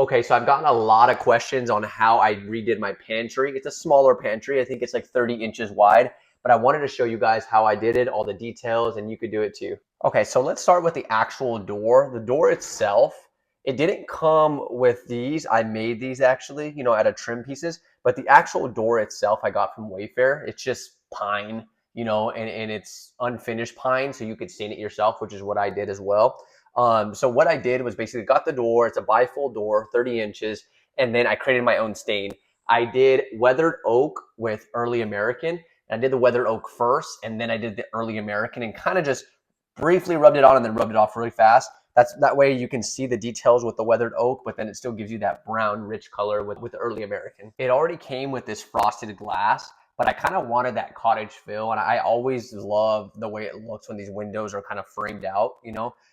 Okay, so I've gotten a lot of questions on how I redid my pantry. It's a smaller pantry. I think it's like 30 inches wide, but I wanted to show you guys how I did it, all the details, and you could do it too. Okay, so let's start with the actual door. The door itself, it didn't come with these. I made these actually, out of trim pieces, but the actual door itself I got from Wayfair. It's just pine, and it's unfinished pine, so you could stain it yourself, which is what I did as well. So what I did was basically got the door. It's a bifold door, 30 inches, and then I created my own stain. I did weathered oak with early American. I did the weathered oak first, and then I did the early American, and kind of just briefly rubbed it on, and then rubbed it off really fast. That way you can see the details with the weathered oak, but then it still gives you that brown, rich color with the early American. It already came with this frosted glass, but I kind of wanted that cottage feel, and I always love the way it looks when these windows are kind of framed out.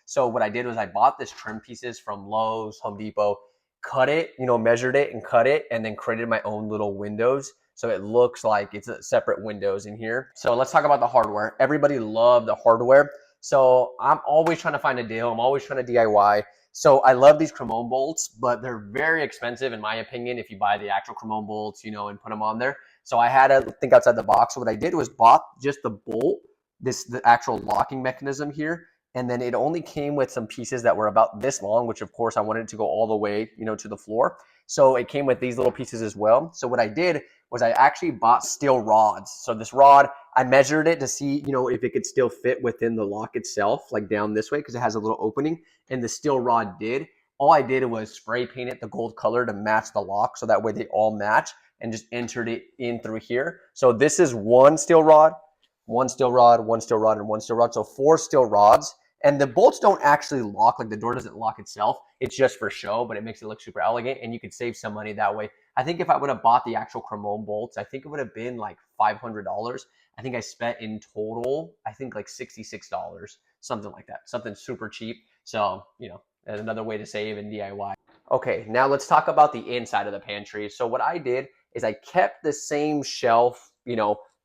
So what I did was I bought this trim pieces from Lowe's, Home Depot, cut it, measured it and cut it, and then created my own little windows. So it looks like it's a separate windows in here. So let's talk about the hardware. Everybody loved the hardware. So I'm always trying to find a deal. I'm always trying to DIY. So I love these Cremone bolts, but they're very expensive in my opinion if you buy the actual Cremone bolts, and put them on there. So I had to think outside the box. So what I did was bought just the bolt, the actual locking mechanism here, and then it only came with some pieces that were about this long, which of course I wanted it to go all the way, to the floor. So it came with these little pieces as well. So what I did was I actually bought steel rods. So this rod, I measured it to see, if it could still fit within the lock itself, like down this way, because it has a little opening, and the steel rod did. All I did was spray paint it the gold color to match the lock, so that way they all match, and just entered it in through here. So this is one steel rod, one steel rod, one steel rod, and one steel rod. So 4 steel rods. And the bolts don't actually lock, like the door doesn't lock itself. It's just for show, but it makes it look super elegant, and you could save some money that way. I think if I would have bought the actual Cremone bolts, I think it would have been like $500. I think I spent in total, I think like $66, something like that, something super cheap. So, another way to save and DIY. Okay, now let's talk about the inside of the pantry. So what I did is I kept the same shelf,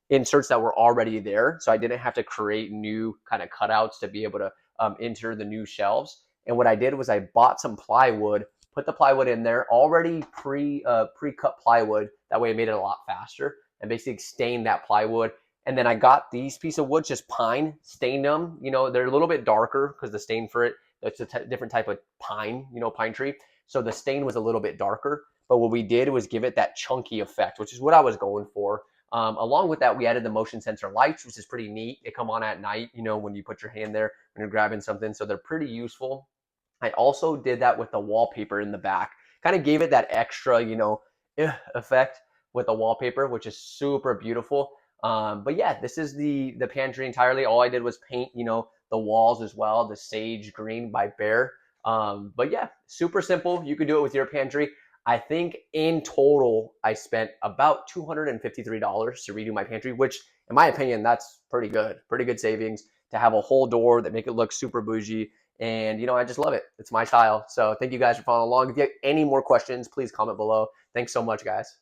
inserts that were already there. So I didn't have to create new kind of cutouts to be able to enter the new shelves. And what I did was I bought some plywood, put the plywood in there, already pre-cut plywood. That way it made it a lot faster, and basically stained that plywood. And then I got these piece of wood, just pine, stained them. They're a little bit darker because the stain for it, it's a different type of pine, pine tree. So the stain was a little bit darker. But what we did was give it that chunky effect, which is what I was going for. Along with that, we added the motion sensor lights, which is pretty neat. They come on at night, when you put your hand there when you're grabbing something. So they're pretty useful. I also did that with the wallpaper in the back. Kind of gave it that extra, effect with the wallpaper, which is super beautiful. But yeah, this is the pantry entirely. All I did was paint, the walls as well, the sage green by Bear. But yeah, super simple. You could do it with your pantry. I think in total, I spent about $253 to redo my pantry, which in my opinion, that's pretty good savings to have a whole door that make it look super bougie. And, I just love it. It's my style. So thank you guys for following along. If you have any more questions, please comment below. Thanks so much, guys.